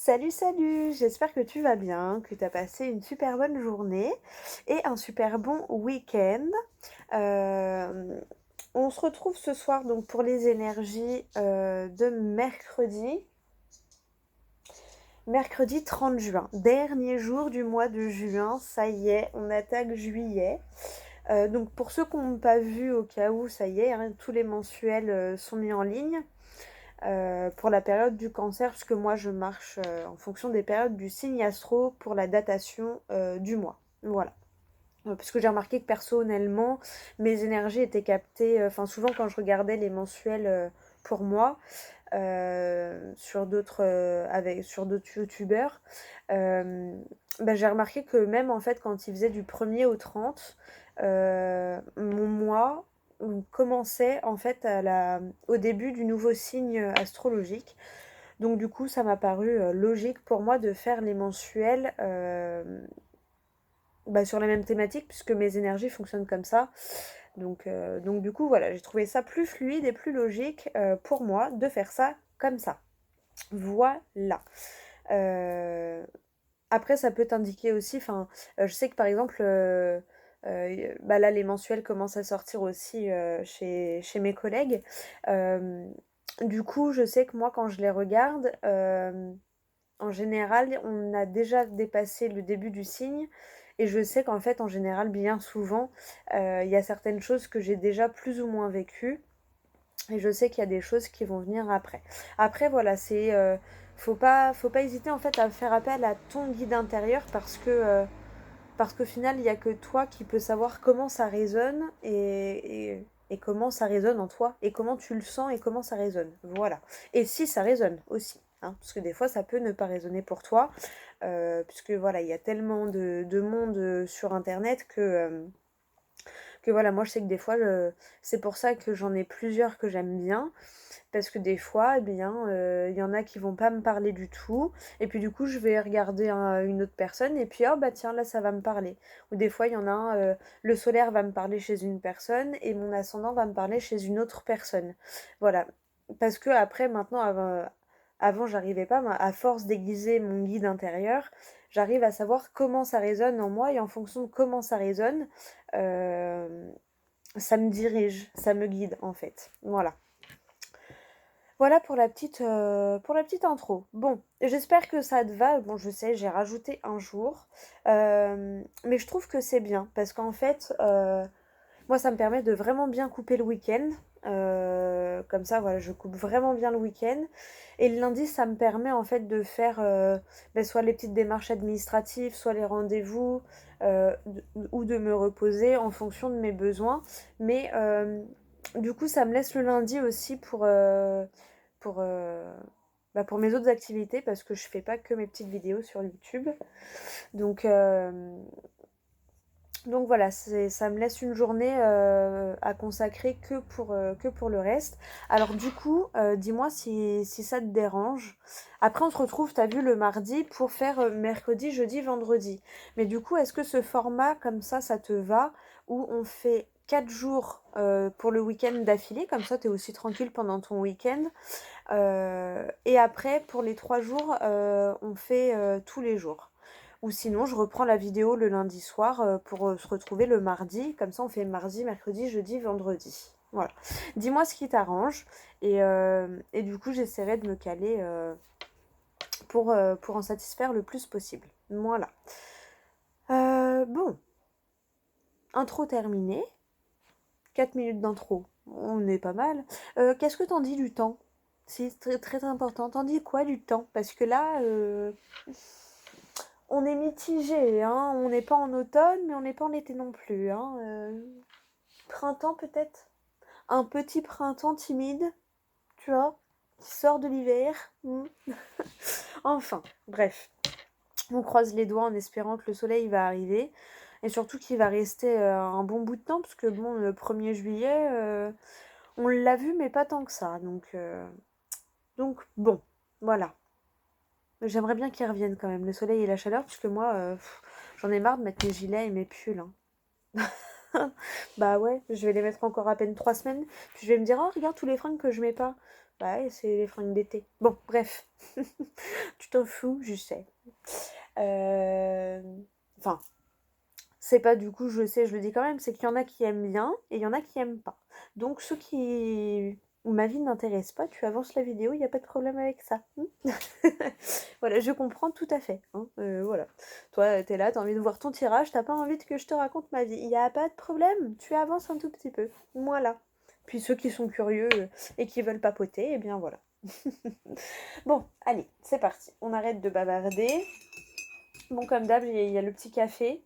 Salut, salut! J'espère que tu vas bien, que tu as passé une super bonne journée et un super bon week-end. Euh, on se retrouve ce soir donc pour les énergies de mercredi 30 juin, dernier jour du mois de juin. Ça y est, on attaque juillet. Donc pour ceux qui n'ont pas vu, au cas où, ça y est, hein, tous les mensuels sont mis en ligne. Pour la période du cancer, puisque moi je marche en fonction des périodes du signe astro pour la datation du mois. Voilà. Parce que j'ai remarqué que personnellement, mes énergies étaient captées, enfin souvent quand je regardais les mensuels pour moi, sur d'autres youtubeurs, euh, bah, j'ai remarqué que même en fait quand ils faisaient du 1er au 30, mon mois commençait en fait au début du nouveau signe astrologique. Donc du coup, ça m'a paru logique pour moi de faire les mensuels sur les mêmes thématiques, puisque mes énergies fonctionnent comme ça. Donc du coup, voilà, j'ai trouvé ça plus fluide et plus logique pour moi de faire ça comme ça. Voilà. Euh, Après, ça peut t'indiquer aussi, enfin, je sais que par exemple, là, les mensuels commencent à sortir aussi chez mes collègues. Euh, du coup, je sais que moi, quand je les regarde, en général, on a déjà dépassé le début du signe. Et je sais qu'en fait, en général, bien souvent, il y a certaines choses que j'ai déjà plus ou moins vécues. Et je sais qu'il y a des choses qui vont venir après. Après, voilà, faut pas hésiter en fait à faire appel à ton guide intérieur parce qu'au final, il n'y a que toi qui peux savoir comment ça résonne et comment ça résonne en toi et comment tu le sens et comment ça résonne. Voilà. Et si ça résonne aussi. Hein, parce que des fois, ça peut ne pas résonner pour toi, puisque voilà, il y a tellement de monde sur Internet que voilà, moi je sais que des fois, c'est pour ça que j'en ai plusieurs que j'aime bien, parce que des fois, eh bien, il y en a qui vont pas me parler du tout, et puis du coup, je vais regarder une autre personne, et puis oh bah tiens, là ça va me parler. Ou des fois, il y en a un, le solaire va me parler chez une personne, et mon ascendant va me parler chez une autre personne. Voilà. Parce que après, maintenant, avant j'arrivais pas, mais à force d'aiguiser mon guide intérieur, j'arrive à savoir comment ça résonne en moi, et en fonction de comment ça résonne, euh, ça me dirige, ça me guide en fait. Voilà. Voilà pour la petite intro. Bon, j'espère que ça te va. Bon, je sais, j'ai rajouté un jour. Mais je trouve que c'est bien parce qu'en fait, moi, ça me permet de vraiment bien couper le week-end. Comme ça, voilà, je coupe vraiment bien le week-end. Et le lundi, ça me permet en fait de faire soit les petites démarches administratives, soit les rendez-vous, ou de me reposer en fonction de mes besoins. Mais du coup, ça me laisse le lundi aussi pour, euh, pour mes autres activités parce que je fais pas que mes petites vidéos sur YouTube. Donc, euh, donc voilà, ça me laisse une journée à consacrer que pour le reste. Alors du coup, dis-moi si ça te dérange. Après, on se retrouve, t'as vu, le mardi pour faire mercredi, jeudi, vendredi. Mais du coup, est-ce que ce format comme ça te va, où on fait 4 jours pour le week-end d'affilée, comme ça t'es aussi tranquille pendant ton week-end. Et après, pour les 3 jours, on fait tous les jours. Ou sinon, je reprends la vidéo le lundi soir pour se retrouver le mardi. Comme ça, on fait mardi, mercredi, jeudi, vendredi. Voilà. Dis-moi ce qui t'arrange. Et du coup, j'essaierai de me caler pour en satisfaire le plus possible. Voilà. Bon, intro terminée. 4 minutes d'intro. On est pas mal. Qu'est-ce que t'en dis du temps? C'est très, très important. T'en dis quoi du temps? Parce que là, on est mitigé, hein. On n'est pas en automne, mais on n'est pas en été non plus, hein. Printemps peut-être? Un petit printemps timide, tu vois, qui sort de l'hiver. Enfin, bref. On croise les doigts en espérant que le soleil va arriver. Et surtout qu'il va rester un bon bout de temps, parce que bon, le 1er juillet, on l'a vu, mais pas tant que ça. Donc bon, voilà. J'aimerais bien qu'il revienne quand même, le soleil et la chaleur, puisque moi, j'en ai marre de mettre mes gilets et mes pulls, hein. Bah ouais, je vais les mettre encore à peine 3 semaines. Puis je vais me dire, oh, regarde tous les fringues que je mets pas. Bah ouais, c'est les fringues d'été. Bon, bref. Tu t'en fous, je sais. Enfin, c'est pas du coup, je sais, je le dis quand même, c'est qu'il y en a qui aiment bien et il y en a qui aiment pas. Donc ceux qui où ma vie n'intéresse pas, tu avances la vidéo, il y a pas de problème avec ça. Voilà, je comprends tout à fait, hein, voilà. Toi, tu es là, tu as envie de voir ton tirage, tu pas envie que je te raconte ma vie. Il y a pas de problème, tu avances un tout petit peu. Voilà. Puis ceux qui sont curieux, et qui veulent papoter, eh bien voilà. Bon, allez, c'est parti. On arrête de bavarder. Bon, comme d'hab, il y a le petit café.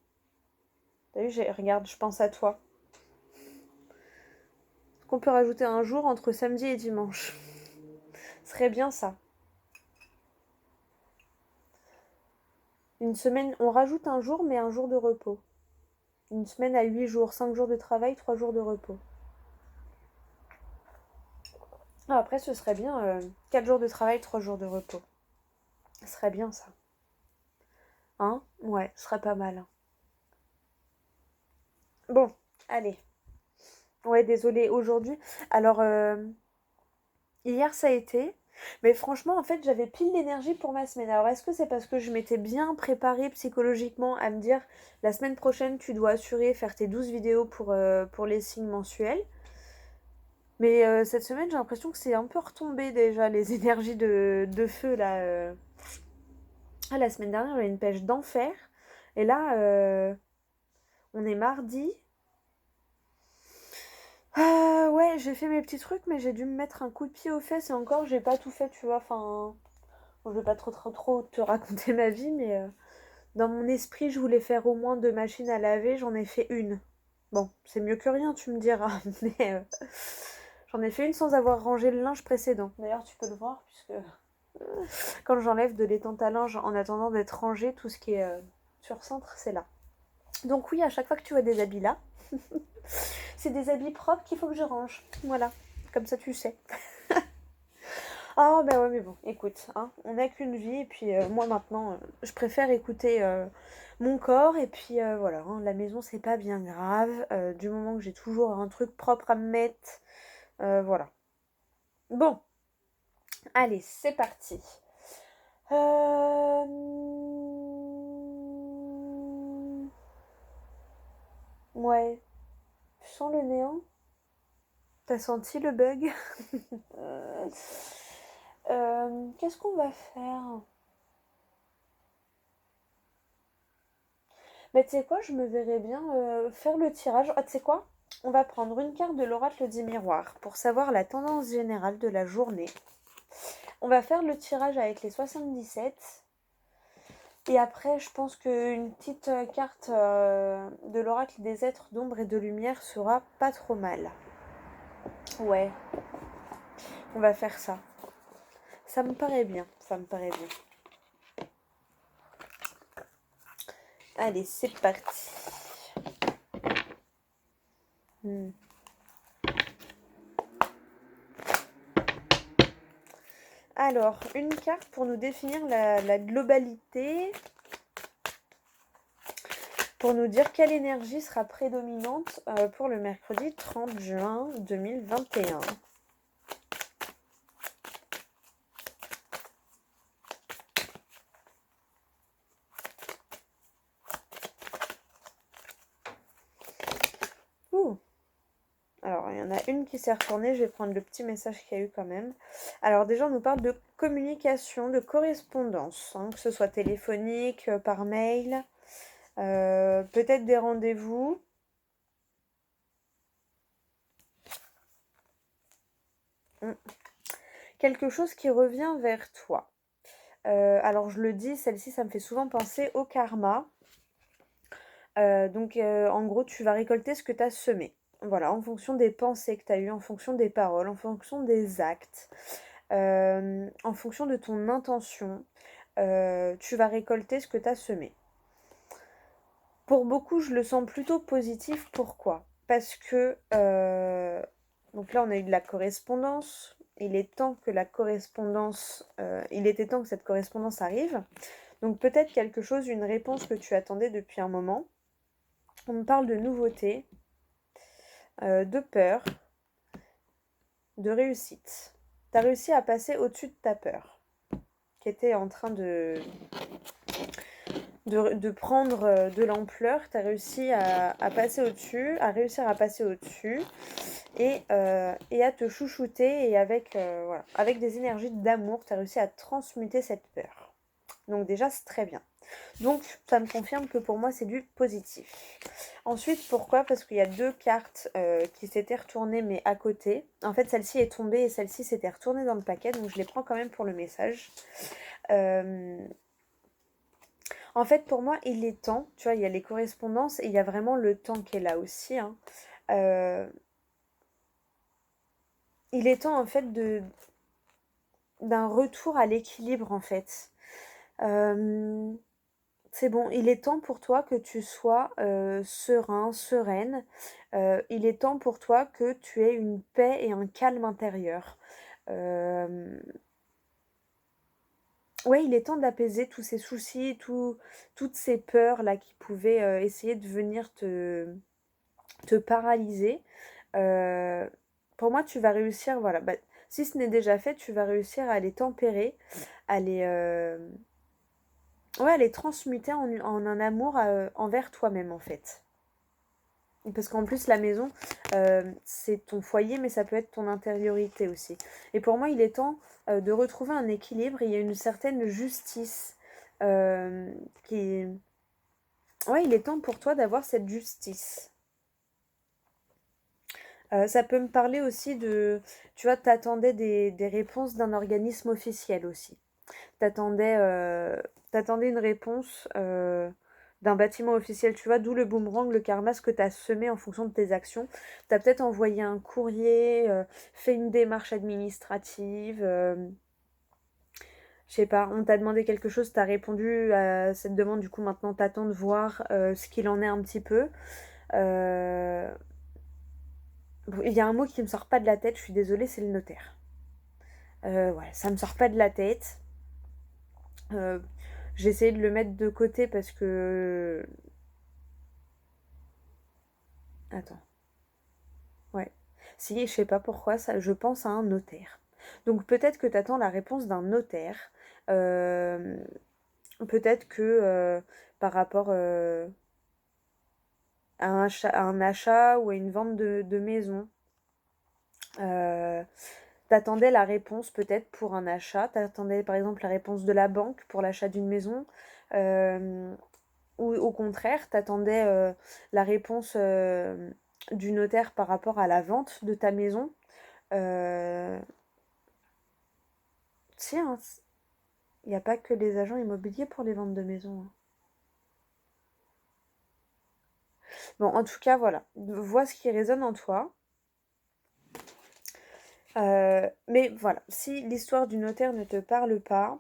T'as vu, regarde, je pense à toi. Est-ce qu'on peut rajouter un jour entre samedi et dimanche? Ce serait bien ça. Une semaine, on rajoute un jour, mais un jour de repos. Une semaine à 8 jours, 5 jours de travail, 3 jours de repos. Ah, après, ce serait bien 4 jours de travail, 3 jours de repos. Ce serait bien ça. Hein? Ouais, ce serait pas mal. Bon, allez. Ouais, désolée, aujourd'hui. Alors, hier, ça a été. Mais franchement, en fait, j'avais pile d'énergie pour ma semaine. Alors, est-ce que c'est parce que je m'étais bien préparée psychologiquement à me dire, la semaine prochaine, tu dois assurer faire tes 12 vidéos pour les signes mensuels? Mais cette semaine, j'ai l'impression que c'est un peu retombé déjà, les énergies de feu, là. Ah, la semaine dernière, j'avais une pêche d'enfer. Et là, on est mardi. Ah ouais, j'ai fait mes petits trucs, mais j'ai dû me mettre un coup de pied aux fesses. Et encore, j'ai pas tout fait, tu vois. Enfin, bon, je vais pas trop te raconter ma vie, mais dans mon esprit, je voulais faire au moins 2 machines à laver. J'en ai fait une. Bon, c'est mieux que rien, tu me diras. Mais j'en ai fait une sans avoir rangé le linge précédent. D'ailleurs, tu peux le voir, puisque quand j'enlève de l'étante à linge en attendant d'être rangé, tout ce qui est sur cintre, c'est là. Donc oui, à chaque fois que tu vois des habits là, c'est des habits propres qu'il faut que je range. Voilà, comme ça tu sais. Ah bah ouais, mais bon, écoute, hein, on n'a qu'une vie et puis moi maintenant, je préfère écouter mon corps et puis voilà, hein, la maison c'est pas bien grave, du moment que j'ai toujours un truc propre à me mettre, voilà. Bon, allez, c'est parti. Ouais, tu sens le néant? T'as senti le bug? Qu'est-ce qu'on va faire? Mais tu sais quoi, je me verrais bien faire le tirage. Ah, tu sais quoi? On va prendre une carte de l'oracle des miroirs pour savoir la tendance générale de la journée. On va faire le tirage avec les 77. Et après, je pense qu'une petite carte de l'oracle des êtres d'ombre et de lumière sera pas trop mal. Ouais, on va faire ça. Ça me paraît bien, ça me paraît bien. Allez, c'est parti. Alors, une carte pour nous définir la globalité, pour nous dire quelle énergie sera prédominante pour le mercredi 30 juin 2021. Ouh. Alors, il y en a une qui s'est retournée, je vais prendre le petit message qu'il y a eu quand même. Alors déjà, on nous parle de communication, de correspondance, hein, que ce soit téléphonique, par mail, peut-être des rendez-vous. Quelque chose qui revient vers toi. Alors je le dis, celle-ci, ça me fait souvent penser au karma. Donc en gros, tu vas récolter ce que tu as semé. Voilà, en fonction des pensées que tu as eues, en fonction des paroles, en fonction des actes, en fonction de ton intention, tu vas récolter ce que tu as semé. Pour beaucoup, je le sens plutôt positif. Pourquoi? Parce que, donc là, on a eu de la correspondance. Il était temps que cette correspondance arrive. Donc peut-être quelque chose, une réponse que tu attendais depuis un moment. On me parle de nouveauté, de peur, de réussite. tu as réussi à passer au-dessus de ta peur, qui était en train de prendre de l'ampleur. Tu as réussi à passer au-dessus, à réussir à passer au-dessus et à te chouchouter et voilà, avec des énergies d'amour, tu as réussi à transmuter cette peur. Donc déjà, c'est très bien. Donc, ça me confirme que pour moi, c'est du positif. Ensuite, pourquoi? Parce qu'il y a deux cartes qui s'étaient retournées, mais à côté. En fait, celle-ci est tombée et celle-ci s'était retournée dans le paquet, donc je les prends quand même pour le message. En fait, pour moi, il est temps, tu vois, il y a les correspondances et il y a vraiment le temps qui est là aussi, hein. Euh, il est temps, en fait, d'un retour à l'équilibre, en fait. Euh, C'est bon, il est temps pour toi que tu sois serein, sereine. Il est temps pour toi que tu aies une paix et un calme intérieur. Euh, ouais, il est temps d'apaiser tous ces soucis, toutes ces peurs là qui pouvaient essayer de venir te paralyser. Euh, pour moi, tu vas réussir, voilà, bah, si ce n'est déjà fait, tu vas réussir à les tempérer, à ouais, à les transmuter en un amour envers toi-même en fait. Parce qu'en plus, la maison, c'est ton foyer, mais ça peut être ton intériorité aussi. Et pour moi, il est temps de retrouver un équilibre. Il y a une certaine justice euh, qui... Ouais, il est temps pour toi d'avoir cette justice. Ça peut me parler aussi de... Tu vois, t'attendais des réponses d'un organisme officiel aussi. T'attendais t'attendais une réponse d'un bâtiment officiel, tu vois, d'où le boomerang, le karma, ce que tu as semé en fonction de tes actions. Tu as peut-être envoyé un courrier, fait une démarche administrative, je sais pas, on t'a demandé quelque chose, tu as répondu à cette demande, du coup maintenant t'attends de voir ce qu'il en est un petit peu. Euh, Il y a un mot qui me sort pas de la tête, je suis désolée, c'est le notaire. Ouais, ça me sort pas de la tête. Euh, j'ai essayé de le mettre de côté parce que... Attends. Ouais. Si, je sais pas pourquoi, ça, je pense à un notaire. Donc peut-être que tu attends la réponse d'un notaire. Euh, peut-être que par rapport à un achat ou à une vente de maison, euh, t'attendais la réponse peut-être pour un achat. T'attendais par exemple la réponse de la banque pour l'achat d'une maison. Euh, ou au contraire, t'attendais la réponse du notaire par rapport à la vente de ta maison. Euh, Tiens, il n'y a pas que les agents immobiliers pour les ventes de maisons, hein. Bon, en tout cas, voilà. Vois ce qui résonne en toi. Mais voilà, si l'histoire du notaire ne te parle pas,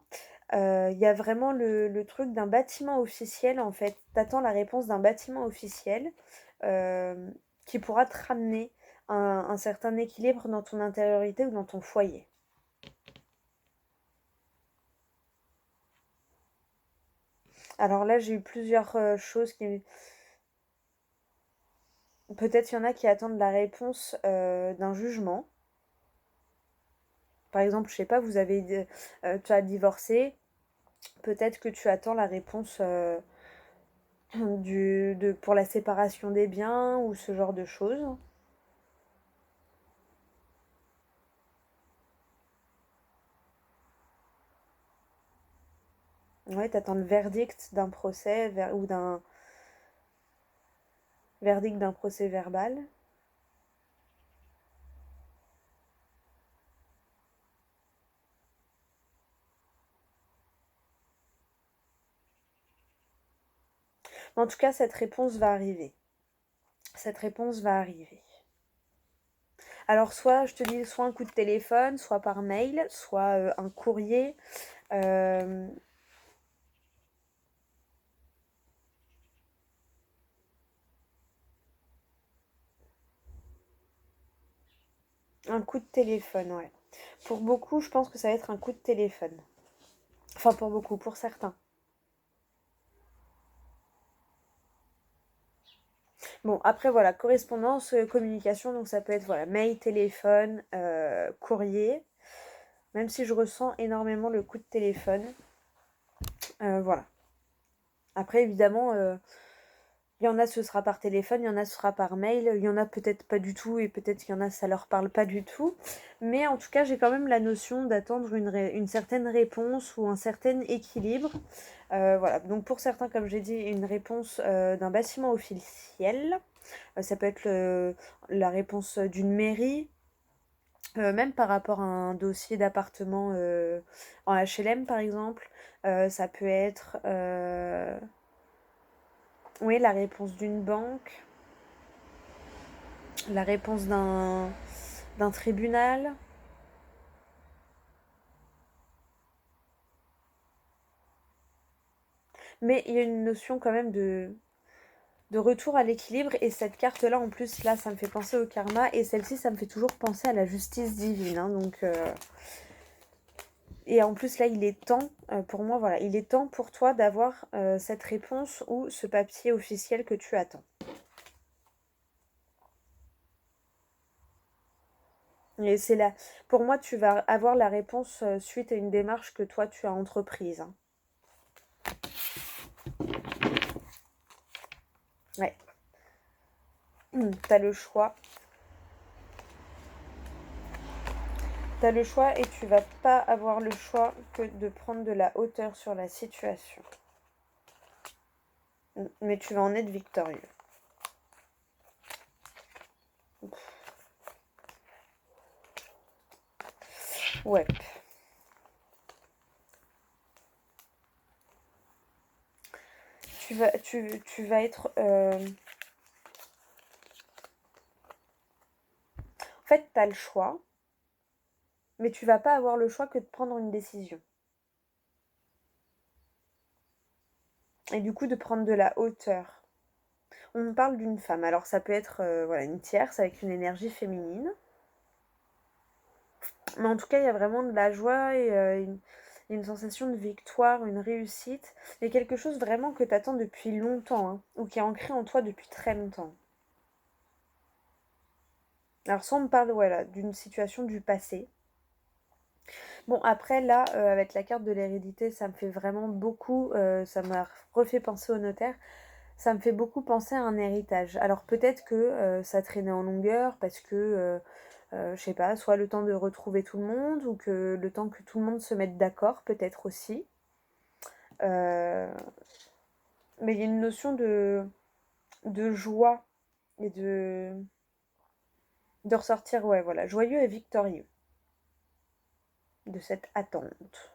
il y a vraiment le truc d'un bâtiment officiel, en fait. T'attends la réponse d'un bâtiment officiel euh, qui pourra te ramener un certain équilibre dans ton intériorité ou dans ton foyer. Alors là, j'ai eu plusieurs choses qui... Peut-être il y en a qui attendent la réponse d'un jugement. Par exemple, je sais pas, tu as divorcé, peut-être que tu attends la réponse pour la séparation des biens ou ce genre de choses. Ouais, t'attends le verdict d'un procès ou d'un verdict d'un procès verbal. Mais en tout cas, cette réponse va arriver. Cette réponse va arriver. Alors, soit, je te dis, soit un coup de téléphone, soit par mail, soit un courrier. euh, un coup de téléphone, ouais. Pour beaucoup, je pense que ça va être un coup de téléphone. Enfin, pour beaucoup, pour certains. Bon, après, voilà, correspondance, communication, donc ça peut être, voilà, mail, téléphone, courrier. Même si je ressens énormément le coup de téléphone. Voilà. Après, évidemment, il y en a, ce sera par téléphone, il y en a, ce sera par mail, il y en a peut-être pas du tout, et peut-être qu'il y en a, ça leur parle pas du tout. Mais en tout cas, j'ai quand même la notion d'attendre une certaine réponse ou un certain équilibre. Voilà, donc pour certains, comme j'ai dit, une réponse d'un bâtiment officiel. Ça peut être la réponse d'une mairie, même par rapport à un dossier d'appartement en HLM, par exemple. Ça peut être... oui, la réponse d'une banque, la réponse d'un tribunal. Mais il y a une notion quand même de retour à l'équilibre. Et cette carte-là, en plus, là, ça me fait penser au karma. Et celle-ci, ça me fait toujours penser à la justice divine. Hein, donc, et en plus, là, il est temps, pour moi, voilà, il est temps pour toi d'avoir cette réponse ou ce papier officiel que tu attends. Et c'est là, pour moi, tu vas avoir la réponse suite à une démarche que toi, tu as entreprise. Hein. Ouais. T'as le choix. T'as le choix et tu vas pas avoir le choix que de prendre de la hauteur sur la situation. Mais tu vas en être victorieux. Ouais. Tu vas être... En fait, t'as le choix, mais tu vas pas avoir le choix que de prendre une décision. Et du coup, de prendre de la hauteur. On parle d'une femme. Alors, ça peut être voilà, une tierce avec une énergie féminine. Mais en tout cas, il y a vraiment de la joie et une sensation de victoire, une réussite. Et quelque chose vraiment que tu attends depuis longtemps, hein, ou qui est ancré en toi depuis très longtemps. Alors, ça, on me parle voilà, d'une situation du passé. Bon, après, là, avec la carte de l'hérédité, ça me fait vraiment beaucoup, ça m'a refait penser au notaire, ça me fait beaucoup penser à un héritage. Alors, peut-être que ça traînait en longueur parce que, je sais pas, soit le temps de retrouver tout le monde ou que le temps que tout le monde se mette d'accord, peut-être aussi. Euh, mais il y a une notion de joie et de ressortir, ouais, voilà, joyeux et victorieux de cette attente.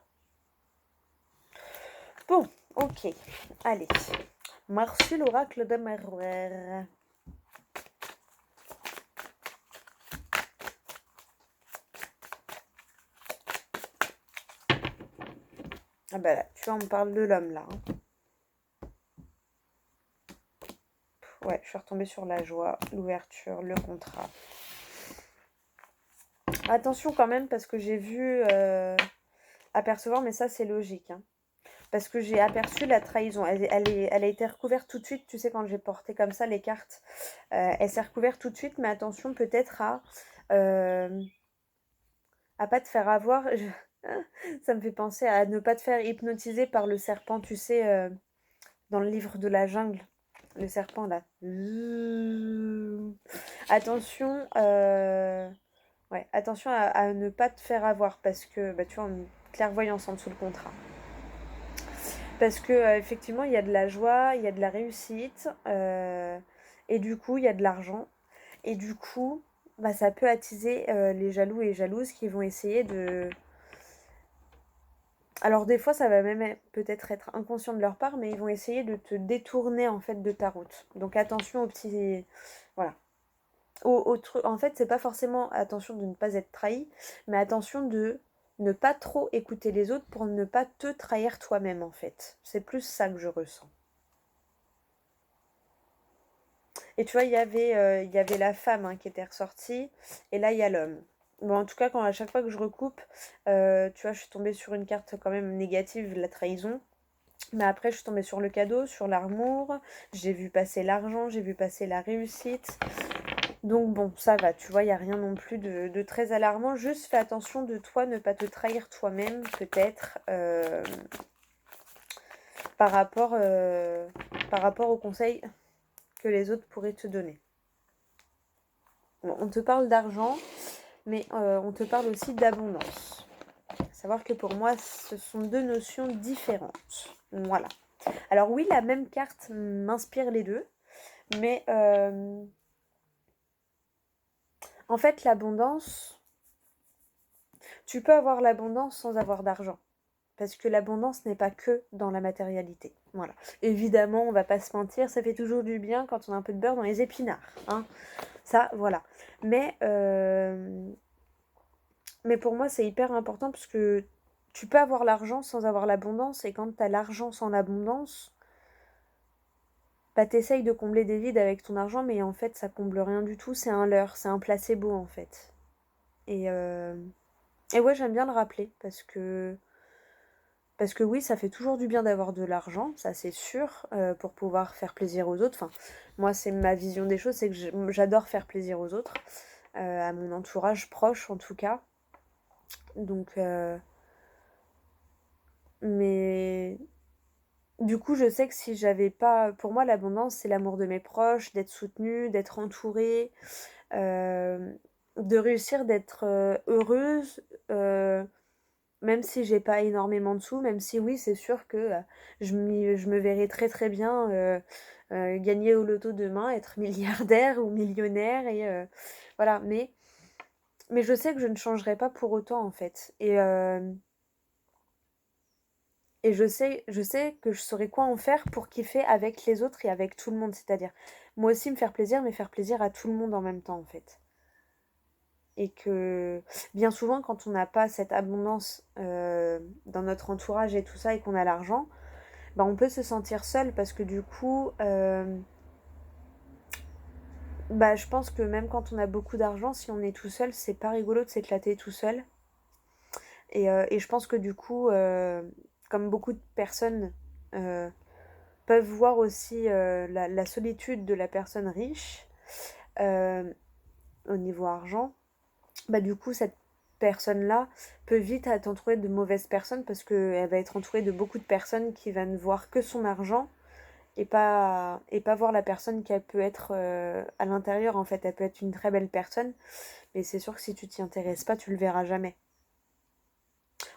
Bon, ok, allez. Merci l'oracle de Merwer. Ah bah là, tu vois, on me parle de l'homme là. Hein. Ouais, je suis retombée sur la joie, l'ouverture, le contrat. Attention quand même parce que j'ai vu apercevoir, mais ça c'est logique. Hein. Parce que j'ai aperçu la trahison. Elle a été recouverte tout de suite. Tu sais, quand j'ai porté comme ça les cartes, elle s'est recouverte tout de suite. Mais attention peut-être à pas te faire avoir. Ça me fait penser à ne pas te faire hypnotiser par le serpent, tu sais, dans le livre de la jungle. Le serpent là. Attention, ouais, attention à ne pas te faire avoir parce que bah, tu vois, une clairvoyance en dessous le contrat. Parce que effectivement, il y a de la joie, il y a de la réussite, et du coup, il y a de l'argent. Et du coup, bah, ça peut attiser les jaloux et jalouses qui vont essayer de... Alors des fois, ça va même peut-être être inconscient de leur part, mais ils vont essayer de te détourner en fait de ta route. Donc attention aux petits... Voilà. En fait, c'est pas forcément attention de ne pas être trahi, mais attention de ne pas trop écouter les autres pour ne pas te trahir toi-même en fait. C'est plus ça que je ressens. Et tu vois, il y avait la femme hein, qui était ressortie, et là, il y a l'homme. Bon, en tout cas, à chaque fois que je recoupe, tu vois, je suis tombée sur une carte quand même négative, la trahison. Mais après, je suis tombée sur le cadeau, sur l'amour. J'ai vu passer l'argent, j'ai vu passer la réussite. Donc bon, ça va, tu vois, il n'y a rien non plus de très alarmant. Juste fais attention de toi, ne pas te trahir toi-même, peut-être, par rapport, par rapport aux conseils que les autres pourraient te donner. Bon, on te parle d'argent, mais on te parle aussi d'abondance. Savoir que pour moi, ce sont deux notions différentes. Voilà. Alors oui, la même carte m'inspire les deux, mais en fait, l'abondance, tu peux avoir l'abondance sans avoir d'argent. Parce que l'abondance n'est pas que dans la matérialité. Voilà. Évidemment, on va pas se mentir, ça fait toujours du bien quand on a un peu de beurre dans les épinards. Hein. Ça, voilà. Mais pour moi, c'est hyper important parce que tu peux avoir l'argent sans avoir l'abondance. Et quand tu as l'argent sans l'abondance, bah, t'essayes de combler des vides avec ton argent, mais en fait, ça comble rien du tout. C'est un leurre, c'est un placebo, en fait. Et, euh, et ouais, j'aime bien le rappeler parce que oui, ça fait toujours du bien d'avoir de l'argent, ça c'est sûr, pour pouvoir faire plaisir aux autres. Enfin, moi, c'est ma vision des choses, c'est que j'adore faire plaisir aux autres, à mon entourage proche en tout cas. Donc, mais du coup, je sais que si j'avais pas... Pour moi, l'abondance, c'est l'amour de mes proches, d'être soutenue, d'être entourée, euh, de réussir d'être heureuse, même si j'ai pas énormément de sous, même si oui, c'est sûr que je me verrais très très bien gagner au loto demain, être milliardaire ou millionnaire, et voilà. Mais je sais que je ne changerai pas pour autant en fait. Et je sais que je saurais quoi en faire pour kiffer avec les autres et avec tout le monde. C'est-à-dire, moi aussi me faire plaisir, mais faire plaisir à tout le monde en même temps en fait. Et que bien souvent, quand on n'a pas cette abondance dans notre entourage et tout ça, et qu'on a l'argent, bah, on peut se sentir seul parce que du coup, bah, je pense que même quand on a beaucoup d'argent, si on est tout seul, c'est pas rigolo de s'éclater tout seul. Et je pense que du coup, comme beaucoup de personnes euh, peuvent voir aussi la solitude de la personne riche euh, au niveau argent, bah du coup, cette personne-là peut vite être entourée de mauvaises personnes parce qu'elle va être entourée de beaucoup de personnes qui va ne voir que son argent et pas voir la personne qu'elle peut être à l'intérieur. En fait, elle peut être une très belle personne, mais c'est sûr que si tu t'y intéresses pas, tu le verras jamais.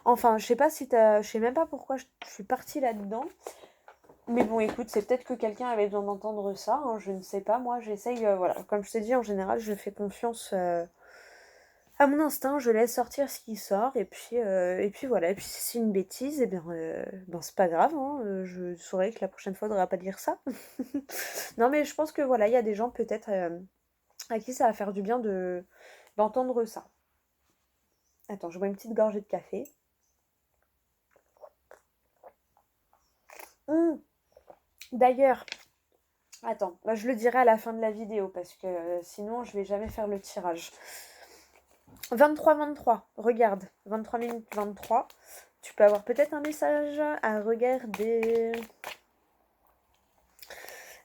Enfin, je sais pas si t'as... Je sais même pas pourquoi je suis partie là-dedans. Mais bon, écoute, c'est peut-être que quelqu'un avait besoin d'entendre ça, hein, je ne sais pas. Moi, j'essaye, voilà. Comme je t'ai dit, en général, je fais confiance à mon instinct, je laisse sortir ce qui sort, et puis voilà. Et puis si c'est une bêtise, eh bien, ben, c'est pas grave, hein, je saurai que la prochaine fois, on ne devra pas dire ça. Non, mais je pense que voilà, il y a des gens peut-être à qui ça va faire du bien d'entendre ça. Attends, je bois une petite gorgée de café. Hum, D'ailleurs, attends, bah, je le dirai à la fin de la vidéo parce que sinon je vais jamais faire le tirage. 23-23, regarde, 23 minutes 23. Tu peux avoir peut-être un message à regarder.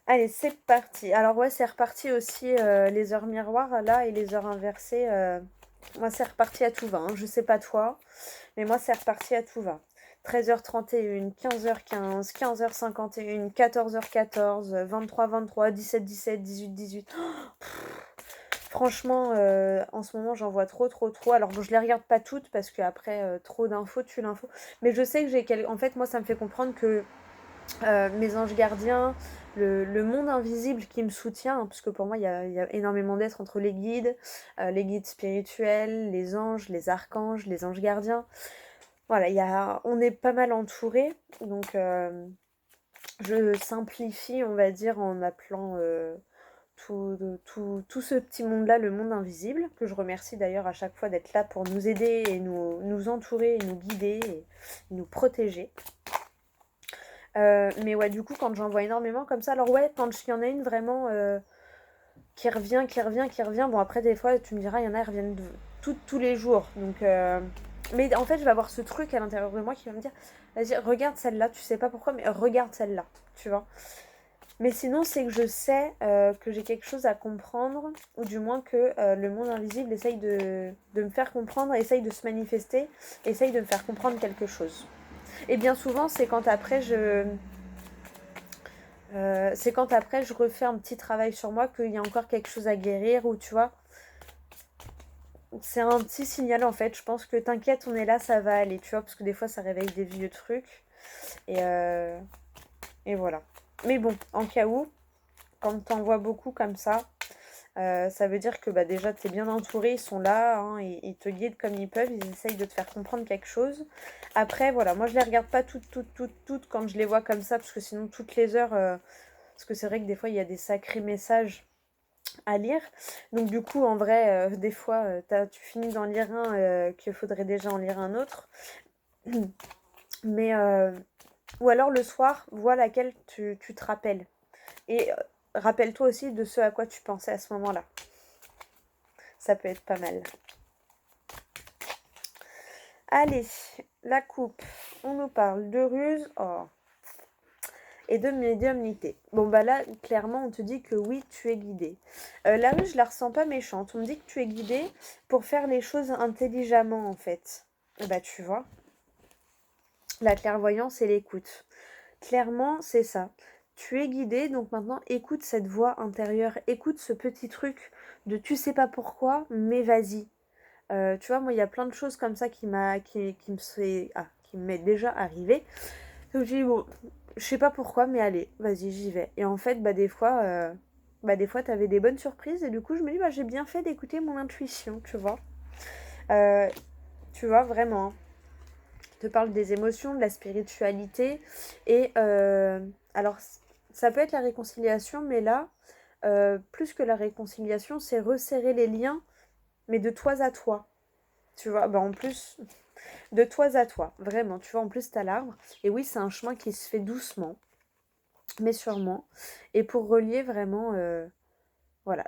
Allez, c'est parti. Alors ouais, c'est reparti aussi les heures miroirs là et les heures inversées. Moi, c'est reparti à tout va. Hein. Je sais pas toi, mais moi, c'est reparti à tout va. 13h31, 15h15, 15h51, 14h14, 23h23, 17h17, 18h18. Franchement, en ce moment, j'en vois trop, trop, trop. Alors, bon, je les regarde pas toutes parce que après, trop d'infos tue l'info. Mais je sais que En fait, moi, ça me fait comprendre que mes anges gardiens, le monde invisible qui me soutient, hein, parce que pour moi, il y a énormément d'êtres entre les guides spirituels, les anges, les archanges, les anges gardiens. Voilà, on est pas mal entouré. Donc, je simplifie, on va dire, en appelant tout ce petit monde-là, le monde invisible, que je remercie d'ailleurs à chaque fois d'être là pour nous aider et nous entourer, et nous guider et nous protéger. Mais ouais, du coup, quand j'en vois énormément comme ça, alors ouais, quand il y en a une vraiment qui revient, qui revient, bon après des fois, tu me diras, il y en a, elles reviennent tous les jours. Donc, mais en fait, je vais avoir ce truc à l'intérieur de moi qui va me dire, vas-y, regarde celle-là, tu sais pas pourquoi, mais regarde celle-là, tu vois. Mais sinon, c'est que je sais que j'ai quelque chose à comprendre, ou du moins que le monde invisible essaye de me faire comprendre, essaye de se manifester, essaye de me faire comprendre quelque chose. Et bien souvent, c'est quand après je refais un petit travail sur moi qu'il y a encore quelque chose à guérir, ou tu vois, c'est un petit signal en fait. Je pense que t'inquiète, on est là, ça va aller, tu vois, parce que des fois ça réveille des vieux trucs. Et, euh, et voilà. Mais bon, en cas où, quand t'en vois beaucoup comme ça veut dire que bah, déjà t'es bien entouré, ils sont là, hein, ils te guident comme ils peuvent, ils essayent de te faire comprendre quelque chose. Après, voilà, moi je les regarde pas toutes quand je les vois comme ça, parce que sinon toutes les heures, parce que c'est vrai que des fois il y a des sacrés messages à lire. Donc du coup, en vrai, des fois, tu finis d'en lire un qu'il faudrait déjà en lire un autre. Mais, ou alors le soir, vois laquelle tu te rappelles. Et rappelle-toi aussi de ce à quoi tu pensais à ce moment-là. Ça peut être pas mal. Allez, la coupe. On nous parle de ruse et de médiumnité. Bon, bah là, clairement, on te dit que oui, tu es guidé. La ruse, je la ressens pas méchante. On me dit que tu es guidé pour faire les choses intelligemment, en fait. Bah, tu vois, la clairvoyance et l'écoute. Clairement, c'est ça. Tu es guidé, donc maintenant, écoute cette voix intérieure. Écoute ce petit truc de tu sais pas pourquoi, mais vas-y. Tu vois, moi, il y a plein de choses comme ça qui m'est déjà arrivé. Donc, je dis, bon, je sais pas pourquoi, mais allez, vas-y, j'y vais. Et en fait, des fois, t'avais des bonnes surprises. Et du coup, je me dis, bah, j'ai bien fait d'écouter mon intuition, tu vois. Euh, Tu vois, vraiment. Hein. Je te parle des émotions, de la spiritualité. Et alors, ça peut être la réconciliation, mais là, plus que la réconciliation, c'est resserrer les liens, mais de toi à toi. Tu vois, bah en plus, de toi à toi, vraiment. Tu vois, en plus, t'as l'arbre. Et oui, c'est un chemin qui se fait doucement, mais sûrement. Et pour relier vraiment, voilà,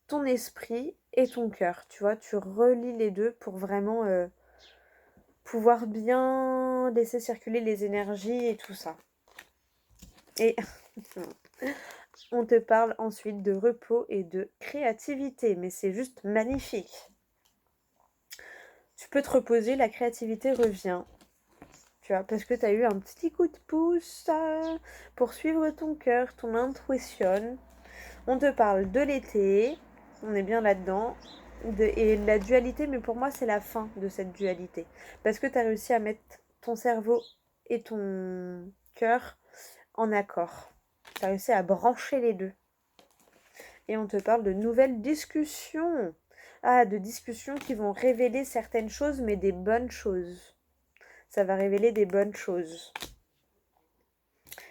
ton esprit et ton cœur. Tu vois, tu relis les deux pour vraiment pouvoir bien laisser circuler les énergies et tout ça. Et on te parle ensuite de repos et de créativité, mais c'est juste magnifique. Tu peux te reposer, la créativité revient. Tu vois, parce que tu as eu un petit coup de pouce pour suivre ton cœur, ton intuition. On te parle de l'été, on est bien là-dedans, et la dualité, mais pour moi, c'est la fin de cette dualité. Parce que tu as réussi à mettre ton cerveau et ton cœur en accord. Tu as réussi à brancher les deux. Et on te parle de nouvelles discussions. Ah, de discussions qui vont révéler certaines choses, mais des bonnes choses. Ça va révéler des bonnes choses.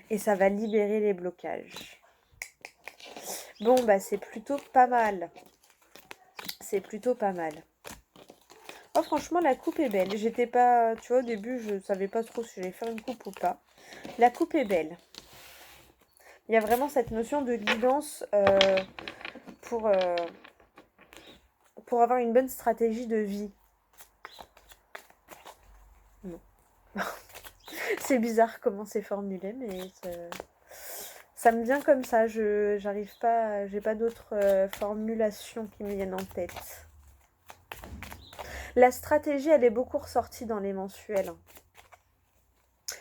Et ça va libérer les blocages. Bon, bah c'est plutôt pas mal. C'est plutôt pas mal. Oh, franchement, la coupe est belle. J'étais pas... Tu vois, au début, je savais pas trop si j'allais faire une coupe ou pas. La coupe est belle. Il y a vraiment cette notion de guidance pour, euh, pour avoir une bonne stratégie de vie. Non. C'est bizarre comment c'est formulé, mais ça me vient comme ça. J'arrive pas, j'ai pas d'autres formulations qui me viennent en tête. La stratégie, elle est beaucoup ressortie dans les mensuels.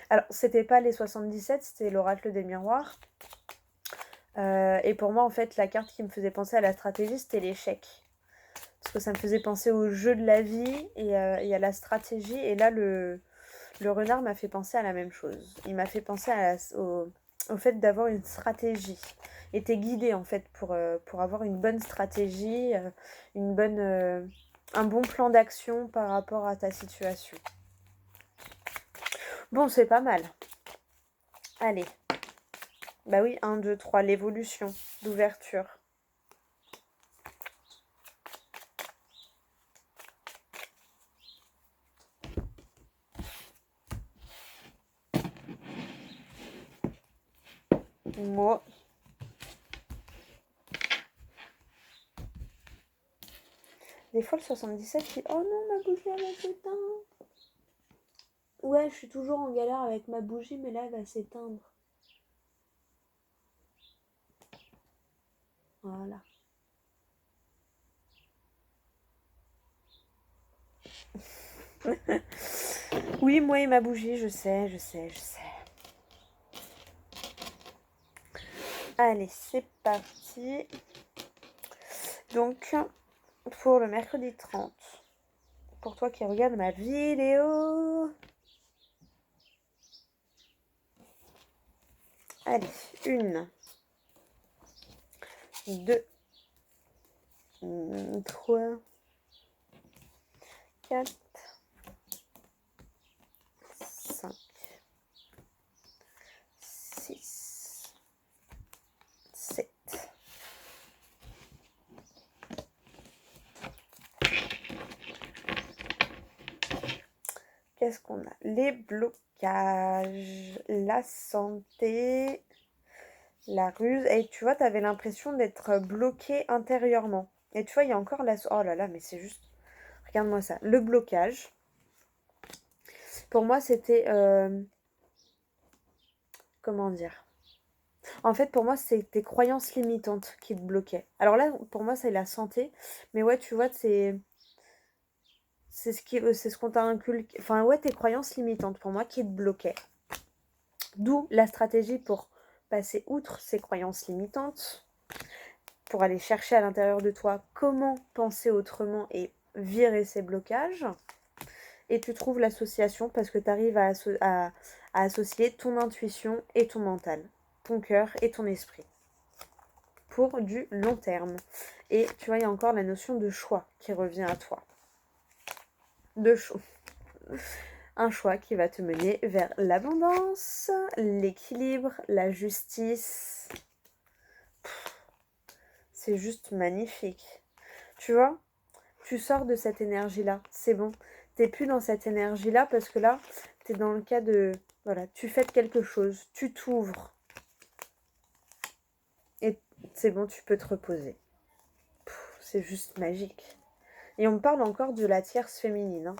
Alors, c'était pas les 77, c'était l'oracle des miroirs. Et pour moi, en fait, la carte qui me faisait penser à la stratégie, c'était l'échec. Parce que ça me faisait penser au jeu de la vie et à la stratégie. Et là, le renard m'a fait penser à la même chose. Il m'a fait penser au fait d'avoir une stratégie. Et t'es guidé, en fait, pour avoir une bonne stratégie, un bon plan d'action par rapport à ta situation. Bon, c'est pas mal. Allez. Bah oui, 1, 2, 3, l'évolution d'ouverture. Moi. Des fois, le 77, je dis oh non, ma bougie, elle va s'éteindre. Ouais, je suis toujours en galère avec ma bougie, mais là, elle va s'éteindre. Voilà. Oui, moi et ma bougie, je sais. Allez, c'est parti. Donc, pour le mercredi 30, pour toi qui regarde ma vidéo. Allez, 1, 2, 3, 4, 5, 6, 7. Qu'est-ce qu'on a? Les blocages, la santé, la ruse. Et tu vois, tu avais l'impression d'être bloqué intérieurement. Et tu vois, il y a encore la... Oh là là, mais c'est juste... Regarde-moi ça. Le blocage. Pour moi, c'était... comment dire? En fait, pour moi, c'est tes croyances limitantes qui te bloquaient. Alors là, pour moi, c'est la santé. Mais ouais, tu vois, c'est ce qu'on t'a inculqué. Enfin, ouais, tes croyances limitantes, pour moi, qui te bloquaient. D'où la stratégie pour passer outre ces croyances limitantes, pour aller chercher à l'intérieur de toi comment penser autrement et virer ces blocages. Et tu trouves l'association parce que tu arrives à associer ton intuition et ton mental, ton cœur et ton esprit, pour du long terme. Et tu vois, il y a encore la notion de choix qui revient à toi. De choix. Un choix qui va te mener vers l'abondance, l'équilibre, la justice. C'est juste magnifique. Tu vois, tu sors de cette énergie-là. C'est bon. T'es plus dans cette énergie-là parce que là, t'es dans le cas de... Voilà, tu fais quelque chose, tu t'ouvres. Et c'est bon, tu peux te reposer. C'est juste magique. Et on me parle encore de la tierce féminine, hein.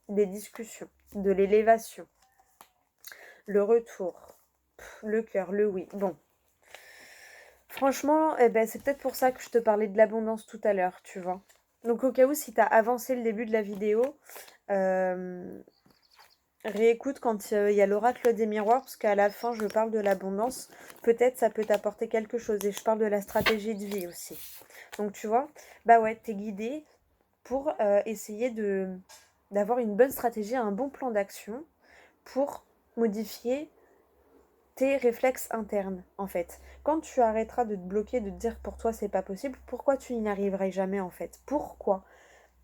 Des discussions, de l'élévation, le retour, le cœur, le oui. Bon. Franchement, eh ben, c'est peut-être pour ça que je te parlais de l'abondance tout à l'heure, tu vois. Donc au cas où, si tu as avancé le début de la vidéo, réécoute quand il y a l'oracle des miroirs, parce qu'à la fin, je parle de l'abondance. Peut-être ça peut t'apporter quelque chose. Et je parle de la stratégie de vie aussi. Donc tu vois, bah ouais, t'es guidé pour essayer d'avoir une bonne stratégie, un bon plan d'action pour modifier tes réflexes internes, en fait. Quand tu arrêteras de te bloquer, de te dire pour toi c'est pas possible, pourquoi tu n'y arriverais jamais, en fait? Pourquoi?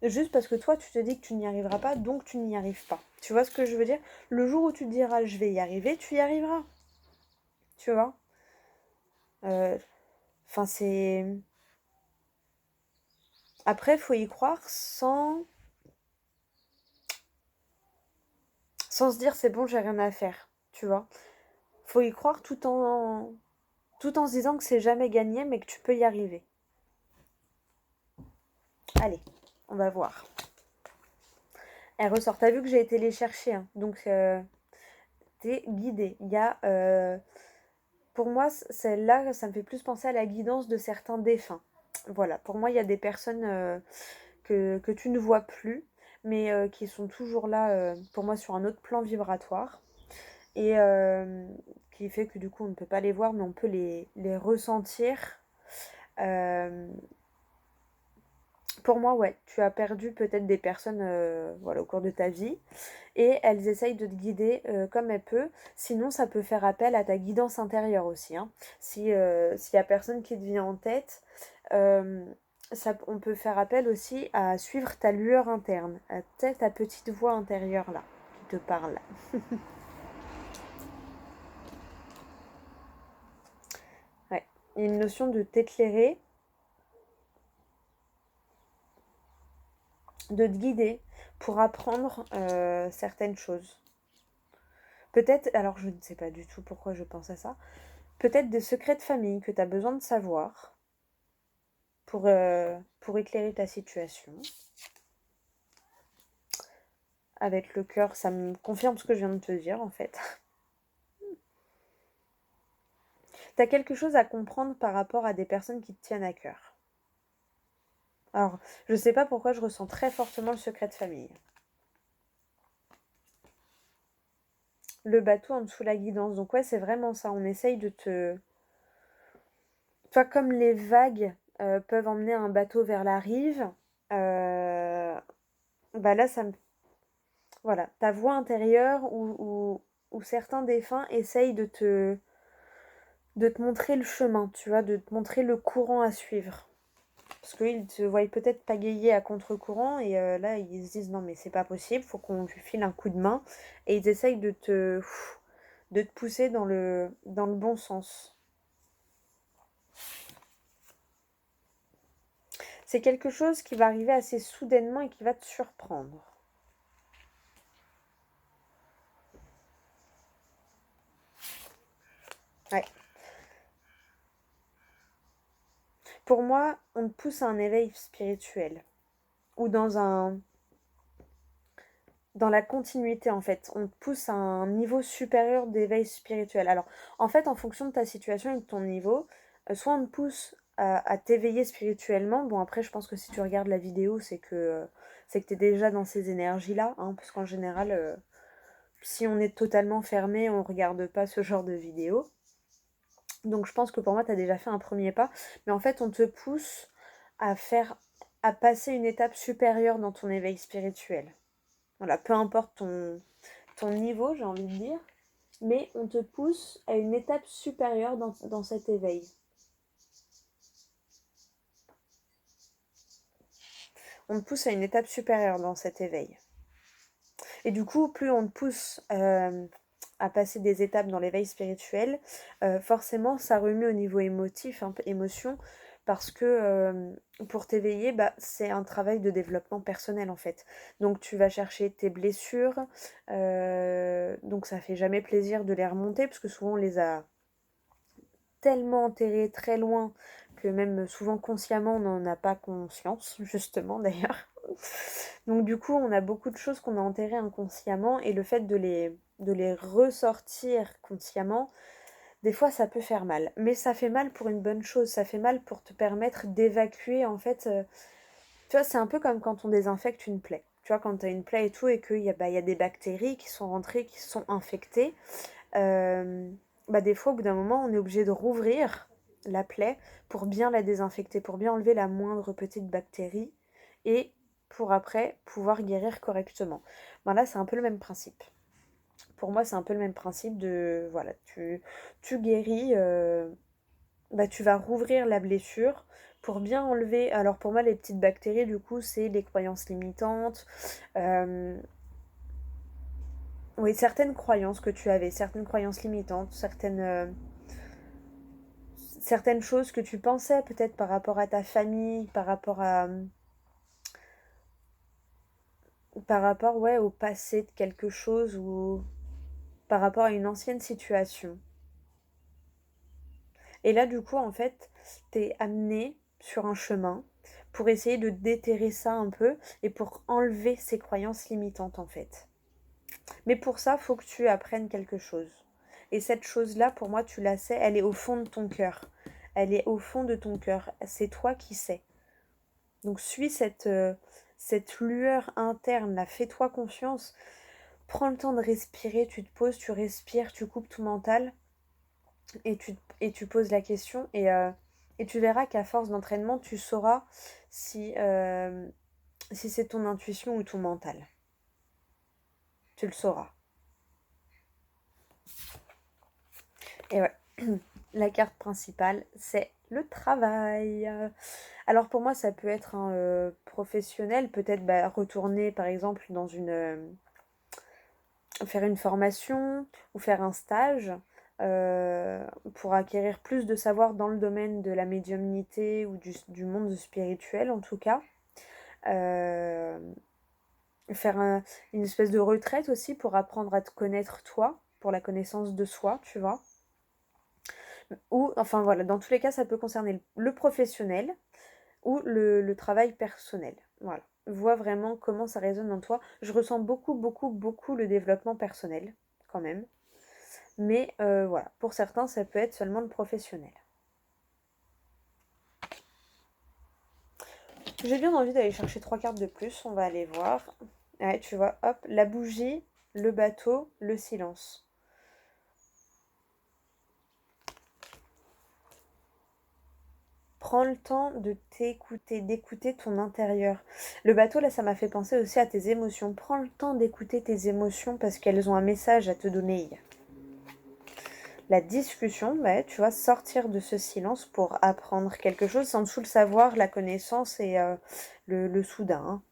Juste parce que toi, tu te dis que tu n'y arriveras pas, donc tu n'y arrives pas. Tu vois ce que je veux dire? Le jour où tu te diras je vais y arriver, tu y arriveras. Tu vois? Enfin, c'est... Après, faut y croire sans se dire c'est bon, j'ai rien à faire. Tu vois? Faut y croire tout en se disant que c'est jamais gagné, mais que tu peux y arriver. Allez, on va voir. Elle ressort. T'as vu que j'ai été les chercher, hein. Donc, t'es guidée. Il y a... pour moi, celle-là, ça me fait plus penser à la guidance de certains défunts. Voilà, pour moi, il y a des personnes que tu ne vois plus, mais qui sont toujours là, pour moi, sur un autre plan vibratoire. Et qui fait que du coup, on ne peut pas les voir, mais on peut les ressentir. Euh, pour moi, ouais, tu as perdu peut-être des personnes voilà, au cours de ta vie. Et elles essayent de te guider comme elles peuvent. Sinon, ça peut faire appel à ta guidance intérieure aussi, hein. Si s'il y a personne qui te vient en tête, euh, on peut faire appel aussi à suivre ta lueur interne, à ta petite voix intérieure là, qui te parle. Ouais. Il y a une notion de t'éclairer, de te guider pour apprendre certaines choses. Peut-être, alors je ne sais pas du tout pourquoi je pense à ça, peut-être des secrets de famille que tu as besoin de savoir pour éclairer ta situation. Avec le cœur, ça me confirme ce que je viens de te dire en fait. Tu as quelque chose à comprendre par rapport à des personnes qui te tiennent à cœur. Alors, je sais pas pourquoi je ressens très fortement le secret de famille. Le bateau en dessous la guidance. Donc ouais, c'est vraiment ça. On essaye de te... Tu vois, comme les vagues peuvent emmener un bateau vers la rive, bah là, ça me... Voilà, ta voix intérieure ou certains défunts essayent de te montrer le chemin, tu vois, de te montrer le courant à suivre. Parce qu'ils te voient peut-être pagayer à contre-courant et là, ils se disent non, mais c'est pas possible, faut qu'on lui file un coup de main. Et ils essayent de te pousser dans le bon sens. C'est quelque chose qui va arriver assez soudainement et qui va te surprendre. Ouais. Pour moi, on te pousse à un éveil spirituel ou dans la continuité en fait. On te pousse à un niveau supérieur d'éveil spirituel. Alors, en fait, en fonction de ta situation et de ton niveau, soit on te pousse à t'éveiller spirituellement. Bon, après, je pense que si tu regardes la vidéo, c'est que tu es déjà dans ces énergies-là, hein, parce qu'en général, si on est totalement fermé, on regarde pas ce genre de vidéo. Donc je pense que pour moi, tu as déjà fait un premier pas. Mais en fait, on te pousse à à passer une étape supérieure dans ton éveil spirituel. Voilà, peu importe ton niveau, j'ai envie de dire, mais on te pousse à une étape supérieure dans cet éveil. On te pousse à une étape supérieure dans cet éveil. Et du coup, plus on te pousse à passer des étapes dans l'éveil spirituel, forcément, ça remue au niveau émotif, hein, émotion, parce que pour t'éveiller, bah, c'est un travail de développement personnel en fait. Donc tu vas chercher tes blessures, donc ça fait jamais plaisir de les remonter, parce que souvent on les a tellement enterrées très loin que même souvent consciemment on n'en a pas conscience, justement d'ailleurs. Donc du coup, on a beaucoup de choses qu'on a enterrées inconsciemment et le fait de les ressortir consciemment, des fois ça peut faire mal. Mais ça fait mal pour une bonne chose, ça fait mal pour te permettre d'évacuer en fait. Tu vois, c'est un peu comme quand on désinfecte une plaie. Tu vois, quand tu as une plaie et tout et qu'il y a, bah, il y a des bactéries qui sont rentrées, qui sont infectées, euh, bah, des fois au bout d'un moment on est obligé de rouvrir la plaie pour bien la désinfecter, pour bien enlever la moindre petite bactérie et pour après pouvoir guérir correctement. Ben là c'est un peu le même principe. Pour moi c'est un peu le même principe de voilà, tu guéris, bah, tu vas rouvrir la blessure pour bien enlever. Alors pour moi les petites bactéries du coup c'est les croyances limitantes, euh, oui, certaines croyances que tu avais, certaines croyances limitantes, certaines choses que tu pensais peut-être par rapport à ta famille, par rapport ouais, au passé de quelque chose ou par rapport à une ancienne situation. Et là, du coup, en fait, t'es amené sur un chemin pour essayer de déterrer ça un peu et pour enlever ces croyances limitantes, en fait. Mais pour ça, faut que tu apprennes quelque chose. Et cette chose-là, pour moi, tu la sais, elle est au fond de ton cœur. Elle est au fond de ton cœur. C'est toi qui sais. Donc suis cette lueur interne là, fais-toi confiance, prends le temps de respirer, tu te poses, tu respires, tu coupes tout mental et tu poses la question et tu verras qu'à force d'entraînement, tu sauras si c'est ton intuition ou ton mental. Tu le sauras. Et ouais, la carte principale, c'est le travail. Alors pour moi, ça peut être un professionnel, peut-être bah, retourner par exemple dans faire une formation ou faire un stage pour acquérir plus de savoir dans le domaine de la médiumnité ou du monde spirituel en tout cas. Euh, faire une espèce de retraite aussi pour apprendre à te connaître toi, pour la connaissance de soi, tu vois. Ou, enfin voilà, dans tous les cas, ça peut concerner le professionnel ou le travail personnel. Voilà. Vois vraiment comment ça résonne en toi. Je ressens beaucoup, beaucoup, beaucoup le développement personnel, quand même. Mais voilà, pour certains, ça peut être seulement le professionnel. J'ai bien envie d'aller chercher 3 cartes de plus, on va aller voir. Ouais, tu vois, hop, la bougie, le bateau, le silence. Prends le temps de t'écouter, d'écouter ton intérieur. Le bateau, là, ça m'a fait penser aussi à tes émotions. Prends le temps d'écouter tes émotions parce qu'elles ont un message à te donner. La discussion, bah, tu vois, sortir de ce silence pour apprendre quelque chose, sans dessous le savoir, la connaissance et le soudain. Hein.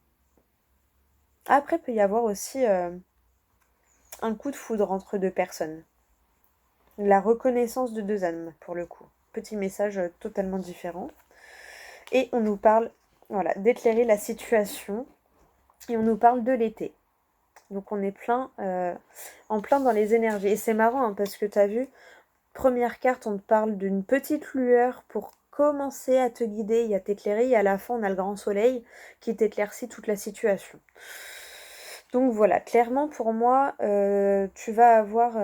Après, il peut y avoir aussi un coup de foudre entre deux personnes. La reconnaissance de deux âmes, pour le coup. Petit message totalement différent. Et on nous parle, voilà, d'éclairer la situation. Et on nous parle de l'été. Donc on est en plein dans les énergies. Et c'est marrant hein, parce que tu as vu, première carte, on te parle d'une petite lueur pour commencer à te guider et à t'éclairer. Et à la fin, on a le grand soleil qui t'éclaircit toute la situation. Donc voilà, clairement pour moi, tu vas avoir...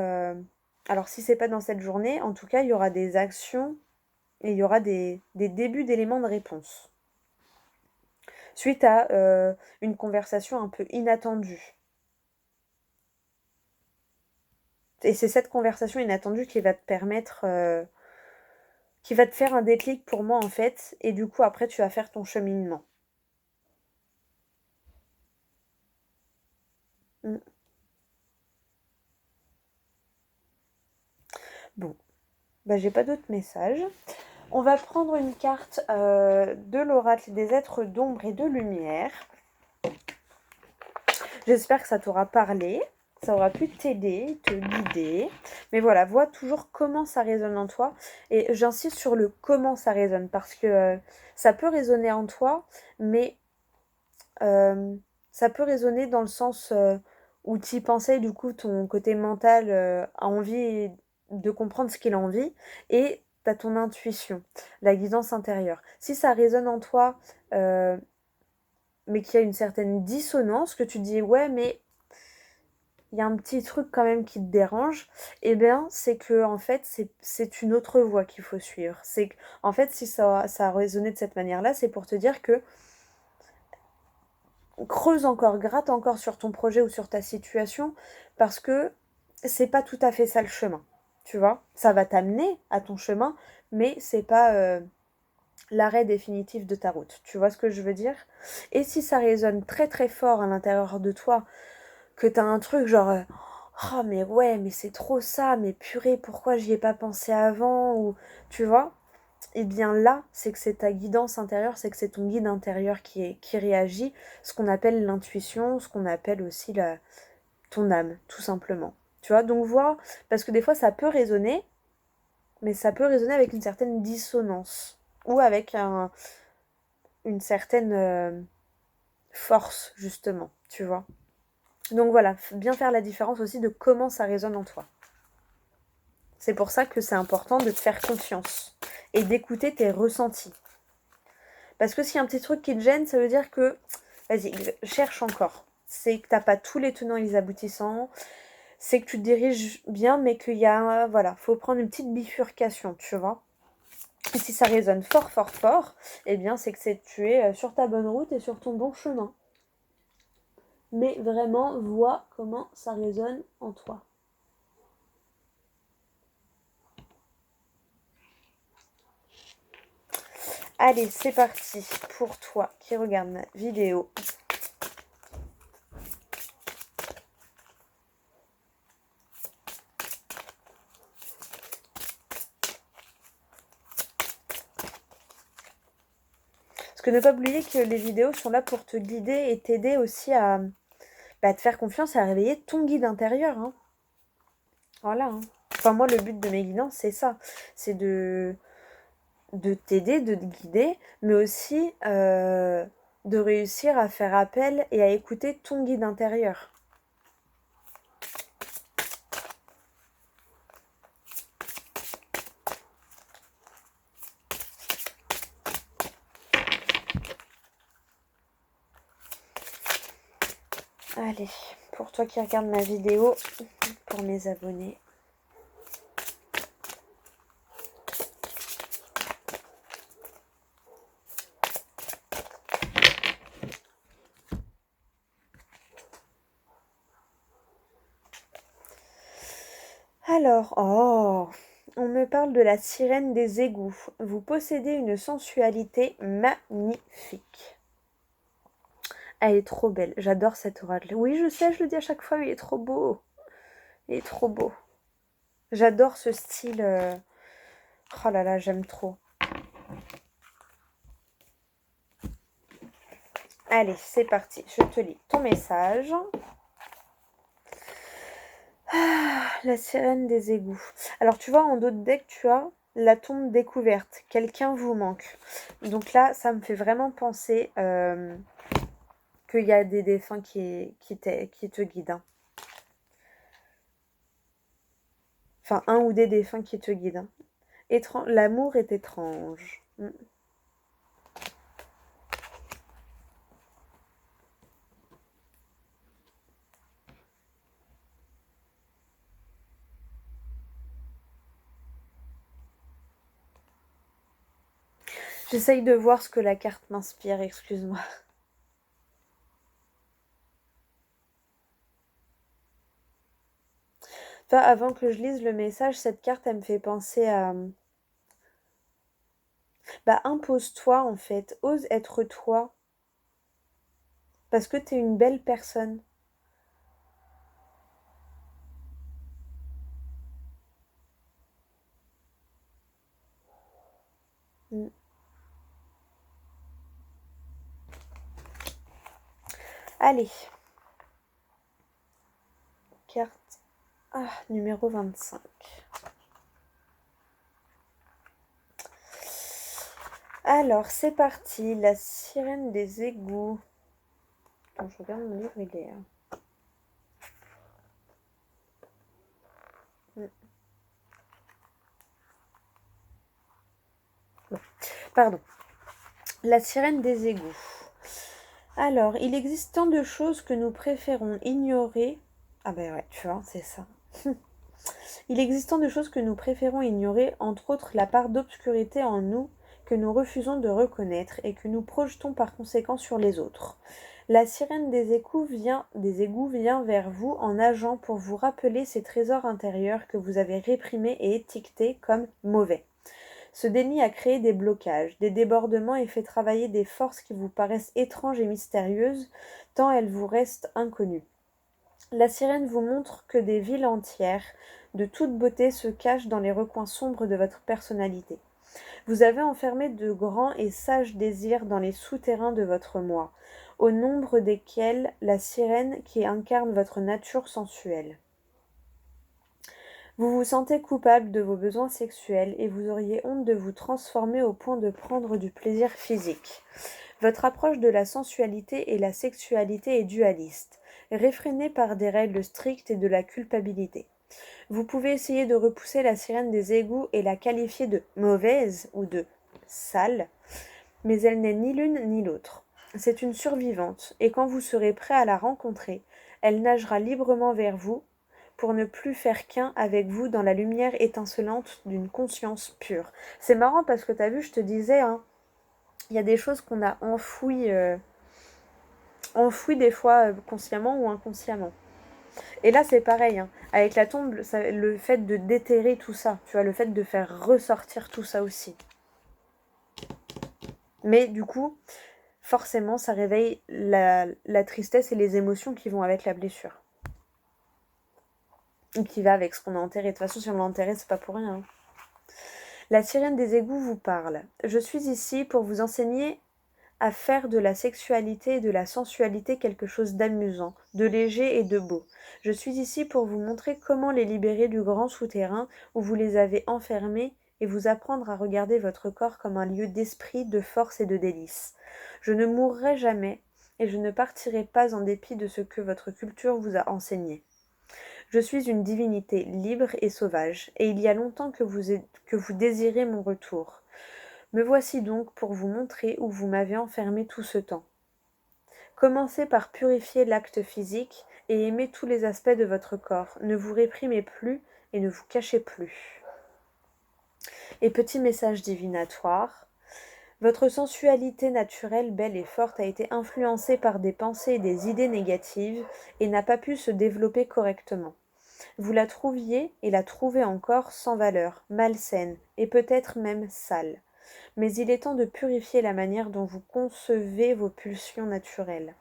alors si c'est pas dans cette journée, en tout cas, il y aura des actions et il y aura des débuts d'éléments de réponse. Suite à une conversation un peu inattendue. Et c'est cette conversation inattendue qui va te permettre... qui va te faire un déclic pour moi en fait. Et du coup, après, tu vas faire ton cheminement. Mm. Bon, bah, j'ai pas d'autres messages. On va prendre une carte de l'oracle des êtres d'ombre et de lumière. J'espère que ça t'aura parlé, ça aura pu t'aider, te guider. Mais voilà, vois toujours comment ça résonne en toi. Et j'insiste sur le comment ça résonne parce que ça peut résonner en toi, mais ça peut résonner dans le sens où tu y pensais, du coup, ton côté mental a envie de comprendre ce qu'il a envie. Et tu as ton intuition, la guidance intérieure. Si ça résonne en toi, mais qu'il y a une certaine dissonance, que tu dis ouais mais il y a un petit truc quand même qui te dérange, eh bien c'est que en fait c'est une autre voie qu'il faut suivre. C'est en fait si ça a résonné de cette manière-là, c'est pour te dire que creuse encore, gratte encore sur ton projet ou sur ta situation, parce que c'est pas tout à fait ça le chemin. Tu vois, ça va t'amener à ton chemin, mais c'est pas l'arrêt définitif de ta route. Tu vois ce que je veux dire? Et si ça résonne très très fort à l'intérieur de toi, que t'as un truc genre oh mais ouais mais c'est trop ça, mais purée pourquoi j'y ai pas pensé avant ou tu vois, et bien là c'est que c'est ta guidance intérieure, c'est que c'est ton guide intérieur qui réagit, ce qu'on appelle l'intuition, ce qu'on appelle aussi ton âme tout simplement, tu vois. Donc vois, parce que des fois ça peut résonner, mais ça peut résonner avec une certaine dissonance ou avec une certaine force justement, tu vois. Donc voilà, bien faire la différence aussi de comment ça résonne en toi. C'est pour ça que c'est important de te faire confiance et d'écouter tes ressentis. Parce que s'il y a un petit truc qui te gêne, ça veut dire que, vas-y, cherche encore. C'est que t'as pas tous les tenants et les aboutissants, c'est que tu te diriges bien, mais qu'il y a, voilà, faut prendre une petite bifurcation, tu vois. Et si ça résonne fort, fort, fort, eh bien c'est que tu es sur ta bonne route et sur ton bon chemin. Mais vraiment, vois comment ça résonne en toi. Allez, c'est parti pour toi qui regarde ma vidéo. Parce que ne pas oublier que les vidéos sont là pour te guider et t'aider aussi à te faire confiance et à réveiller ton guide intérieur. Hein. Voilà. Hein. Enfin, moi, le but de mes guidances, c'est ça. C'est de t'aider, de te guider, mais aussi de réussir à faire appel et à écouter ton guide intérieur. Allez, pour toi qui regardes ma vidéo, pour mes abonnés. Alors, oh, on me parle de la sirène des égouts. Vous possédez une sensualité magnifique. Elle est trop belle. J'adore cet oracle. Oui, je sais, je le dis à chaque fois, mais il est trop beau. Il est trop beau. J'adore ce style. Oh là là, j'aime trop. Allez, c'est parti. Je te lis ton message. Ah, la sirène des égouts. Alors, tu vois, en dos de deck, tu as la tombe découverte. Quelqu'un vous manque. Donc là, ça me fait vraiment penser qu'il y a des défunts qui te guident. Hein. Enfin, un ou des défunts qui te guident. Hein. L'amour est étrange. J'essaye de voir ce que la carte m'inspire, excuse-moi. Enfin, avant que je lise le message, cette carte, elle me fait penser à... Bah, impose-toi, en fait. Ose être toi. Parce que t'es une belle personne. Mm. Allez. Carte numéro 25. Alors, c'est parti. La sirène des égouts. Attends, je regarde mon livre, il est... Bon. Pardon. La sirène des égouts. Alors, il existe tant de choses que nous préférons ignorer. Ah ben ouais, tu vois, c'est ça. Il existe tant de choses que nous préférons ignorer, entre autres la part d'obscurité en nous que nous refusons de reconnaître et que nous projetons par conséquent sur les autres. La sirène des égouts vient vers vous en nageant pour vous rappeler ces trésors intérieurs que vous avez réprimés et étiquetés comme mauvais. Ce déni a créé des blocages, des débordements et fait travailler des forces qui vous paraissent étranges et mystérieuses, tant elles vous restent inconnues. La sirène vous montre que des villes entières, de toute beauté, se cachent dans les recoins sombres de votre personnalité. Vous avez enfermé de grands et sages désirs dans les souterrains de votre moi, au nombre desquels la sirène qui incarne votre nature sensuelle. Vous vous sentez coupable de vos besoins sexuels et vous auriez honte de vous transformer au point de prendre du plaisir physique. Votre approche de la sensualité et la sexualité est dualiste, réfrénée par des règles strictes et de la culpabilité. Vous pouvez essayer de repousser la sirène des égouts et la qualifier de mauvaise ou de sale, mais elle n'est ni l'une ni l'autre. C'est une survivante, et quand vous serez prêt à la rencontrer, elle nagera librement vers vous pour ne plus faire qu'un avec vous dans la lumière étincelante d'une conscience pure. C'est marrant parce que t'as vu, je te disais, hein, il y a des choses qu'on a enfouies des fois consciemment ou inconsciemment. Et là, c'est pareil, hein. Avec la tombe, le fait de déterrer tout ça, tu vois, le fait de faire ressortir tout ça aussi. Mais du coup, forcément, ça réveille la tristesse et les émotions qui vont avec la blessure. Et qui va avec ce qu'on a enterré. De toute façon, si on l'a enterré, c'est pas pour rien. Hein. La sirène des égouts vous parle. Je suis ici pour vous enseigner à faire de la sexualité et de la sensualité quelque chose d'amusant, de léger et de beau. Je suis ici pour vous montrer comment les libérer du grand souterrain où vous les avez enfermés et vous apprendre à regarder votre corps comme un lieu d'esprit, de force et de délices. Je ne mourrai jamais et je ne partirai pas en dépit de ce que votre culture vous a enseigné. Je suis une divinité libre et sauvage, et il y a longtemps que vous désirez mon retour. Me voici donc pour vous montrer où vous m'avez enfermé tout ce temps. Commencez par purifier l'acte physique et aimez tous les aspects de votre corps. Ne vous réprimez plus et ne vous cachez plus. Et petit message divinatoire. Votre sensualité naturelle, belle et forte, a été influencée par des pensées et des idées négatives et n'a pas pu se développer correctement. Vous la trouviez et la trouvez encore sans valeur, malsaine et peut-être même sale. Mais il est temps de purifier la manière dont vous concevez vos pulsions naturelles.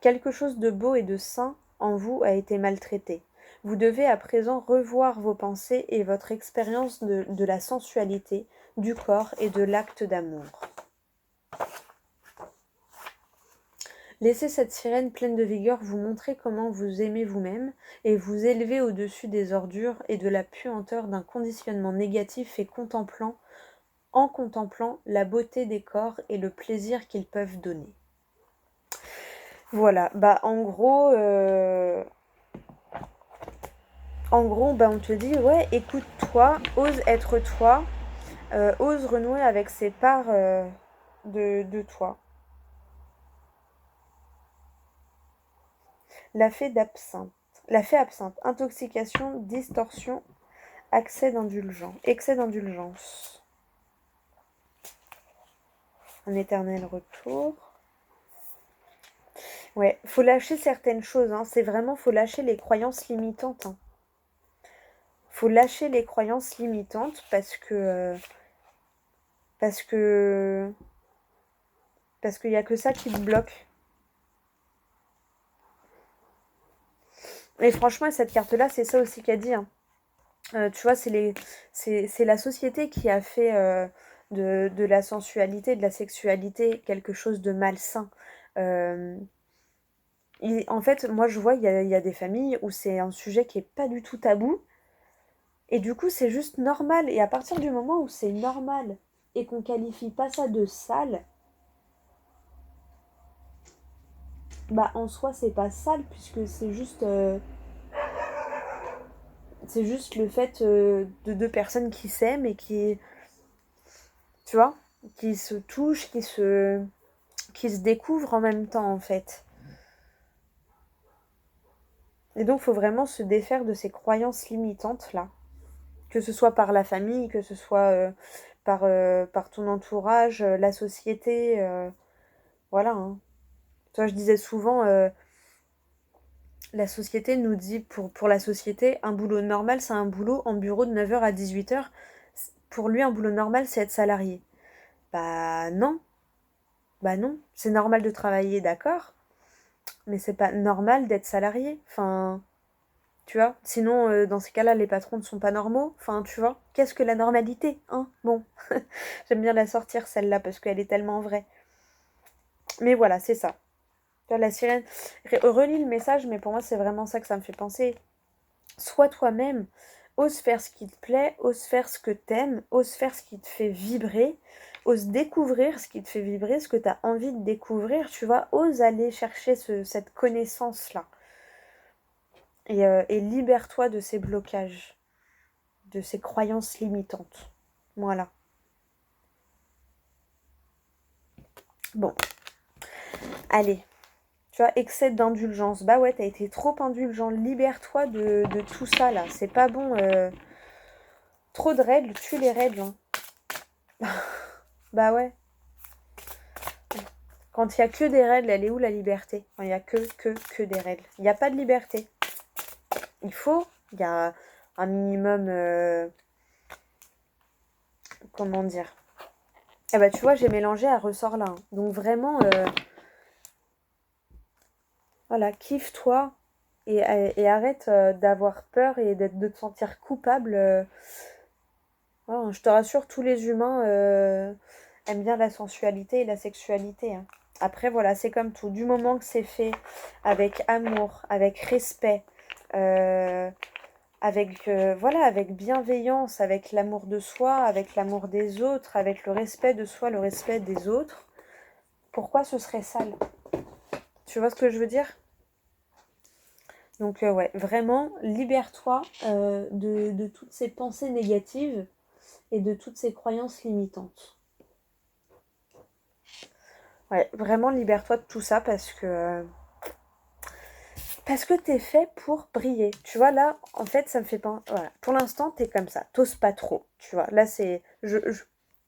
Quelque chose de beau et de sain en vous a été maltraité. Vous devez à présent revoir vos pensées et votre expérience de la sensualité, du corps et de l'acte d'amour. Laissez cette sirène pleine de vigueur vous montrer comment vous aimez vous-même et vous élever au-dessus des ordures et de la puanteur d'un conditionnement négatif et en contemplant la beauté des corps et le plaisir qu'ils peuvent donner. Voilà, bah en gros, bah on te dit, ouais, écoute-toi, ose être toi, ose renouer avec ces parts de toi. La fée absinthe, intoxication, distorsion, excès d'indulgence. Un éternel retour. Ouais, faut lâcher certaines choses, hein. C'est vraiment, faut lâcher les croyances limitantes, hein. Faut lâcher les croyances limitantes parce que qu'il y a que ça qui te bloque. Et franchement, cette carte-là, c'est ça aussi qu'elle dit, hein. Tu vois, c'est la société qui a fait de la sensualité, de la sexualité quelque chose de malsain. En fait, moi, je vois, il y a des familles où c'est un sujet qui est pas du tout tabou. Et du coup, c'est juste normal. Et à partir du moment où c'est normal et qu'on qualifie pas ça de sale, bah en soi, c'est pas sale puisque c'est juste le fait de deux personnes qui s'aiment et qui, tu vois, qui se touchent, qui se découvrent en même temps, en fait. Et donc, il faut vraiment se défaire de ces croyances limitantes, là. Que ce soit par la famille, que ce soit par ton entourage, la société. Voilà, hein. Toi, je disais souvent, la société nous dit, pour la société, un boulot normal, c'est un boulot en bureau de 9 h à 18 h. Pour lui, un boulot normal, c'est être salarié. Bah non, bah non. C'est normal de travailler, d'accord, mais c'est pas normal d'être salarié. Enfin, tu vois. Sinon, dans ces cas-là, les patrons ne sont pas normaux. Enfin, tu vois. Qu'est-ce que la normalité, hein? Bon, j'aime bien la sortir celle-là parce qu'elle est tellement vraie. Mais voilà, c'est ça. Tu vois, la sirène. Relis le message, mais pour moi, c'est vraiment ça que ça me fait penser. Sois toi-même. Ose faire ce qui te plaît, ose faire ce que t'aimes, ose faire ce qui te fait vibrer, ose découvrir ce qui te fait vibrer, ce que tu as envie de découvrir, tu vois, ose aller chercher cette connaissance-là. Et libère-toi de ces blocages, de ces croyances limitantes. Voilà. Bon, allez. Tu vois, excès d'indulgence. Bah ouais, t'as été trop indulgent. Libère-toi de tout ça, là. C'est pas bon. Trop de règles, tue les règles, hein. Bah ouais. Quand il y a que des règles, elle est où la liberté? Quand il y a que des règles. Il n'y a pas de liberté. Il y a un minimum... comment dire? Eh bah tu vois, j'ai mélangé à ressort là, hein. Donc vraiment, voilà, kiffe-toi et arrête d'avoir peur et de te sentir coupable. Voilà, je te rassure, tous les humains aiment bien la sensualité et la sexualité, hein. Après, voilà, c'est comme tout. Du moment que c'est fait avec amour, avec respect, avec bienveillance, avec l'amour de soi, avec l'amour des autres, avec le respect de soi, le respect des autres, pourquoi ce serait sale? Tu vois ce que je veux dire? Donc ouais, vraiment, libère-toi de toutes ces pensées négatives et de toutes ces croyances limitantes. Ouais, vraiment, libère-toi de tout ça parce que t'es fait pour briller. Tu vois, là, en fait, ça me fait pas... Voilà. Pour l'instant, t'es comme ça. T'oses pas trop. Tu vois, là, c'est...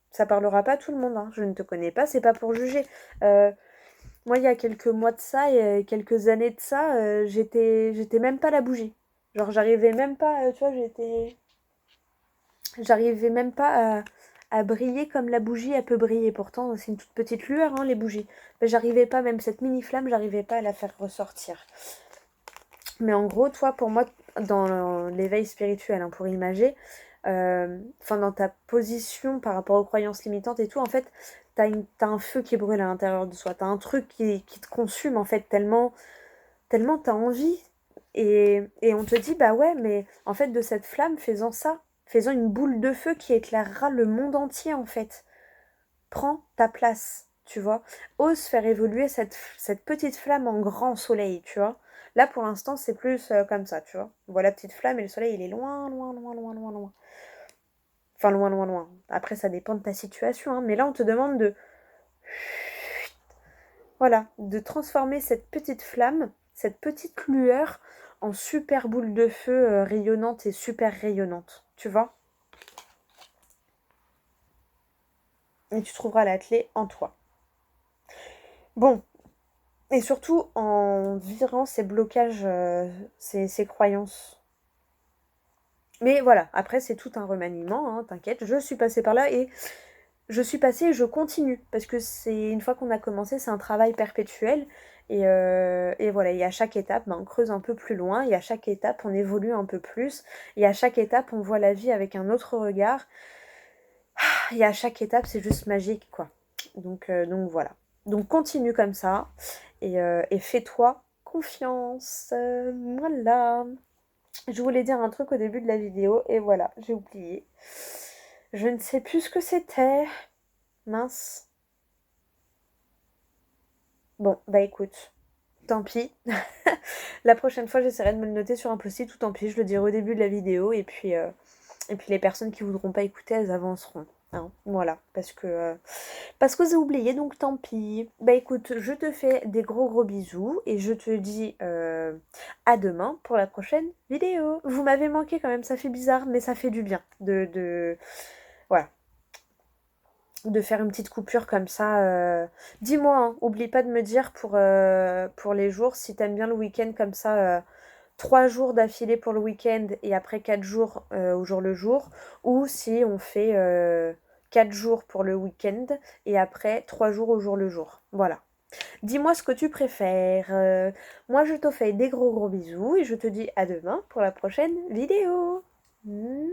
Ça parlera pas à tout le monde, hein. Je ne te connais pas, c'est pas pour juger. Moi, il y a quelques mois de ça et quelques années de ça, j'étais même pas la bougie. Genre, j'arrivais même pas, tu vois, j'arrivais même pas à briller comme la bougie, elle peut briller. Pourtant, c'est une toute petite lueur, hein, les bougies. Mais j'arrivais pas, même cette mini-flamme, j'arrivais pas à la faire ressortir. Mais en gros, toi, pour moi, dans l'éveil spirituel, hein, pour imager, enfin, dans ta position par rapport aux croyances limitantes et tout, en fait, t'as un feu qui brûle à l'intérieur de soi. T'as un truc qui te consume, en fait, tellement t'as envie. Et on te dit, bah ouais, mais en fait, de cette flamme, faisant ça, faisant une boule de feu qui éclairera le monde entier, en fait. Prends ta place, tu vois. Ose faire évoluer cette petite flamme en grand soleil, tu vois. Là, pour l'instant, c'est plus comme ça, tu vois. Voilà, petite flamme et le soleil, il est loin, loin, loin, loin, loin, loin. Enfin, loin, loin, loin. Après, ça dépend de ta situation, hein. Mais là, on te demande de... Voilà, de transformer cette petite flamme, cette petite lueur, en super boule de feu rayonnante et super rayonnante, tu vois. Et tu trouveras la clé en toi. Bon, et surtout en virant ces blocages, ces croyances. Mais voilà, après c'est tout un remaniement, hein, t'inquiète, je suis passée par là et je suis passée et je continue. Parce que c'est une fois qu'on a commencé, c'est un travail perpétuel. Et voilà, et à chaque étape, ben, on creuse un peu plus loin, et à chaque étape, on évolue un peu plus. Et à chaque étape, on voit la vie avec un autre regard. Et à chaque étape, c'est juste magique, quoi. Donc voilà. Donc continue comme ça et fais-toi confiance. Voilà. Je voulais dire un truc au début de la vidéo et voilà, j'ai oublié. Je ne sais plus ce que c'était. Mince. Bon, bah écoute, tant pis. La prochaine fois, j'essaierai de me le noter sur un post-it ou tant pis, je le dirai au début de la vidéo et puis les personnes qui voudront pas écouter, elles avanceront. Hein, voilà, parce que j'ai oublié, donc tant pis. Bah écoute, je te fais des gros gros bisous et je te dis à demain pour la prochaine vidéo. Vous m'avez manqué quand même, ça fait bizarre, mais ça fait du bien voilà, de faire une petite coupure comme ça. Dis-moi, hein, oublie pas de me dire pour les jours si t'aimes bien le week-end comme ça. 3 jours d'affilée pour le week-end et après 4 jours au jour le jour, ou si on fait 4 jours pour le week-end et après 3 jours au jour le jour. Voilà. Dis-moi ce que tu préfères. Moi, je te fais des gros gros bisous et je te dis à demain pour la prochaine vidéo. Mouah.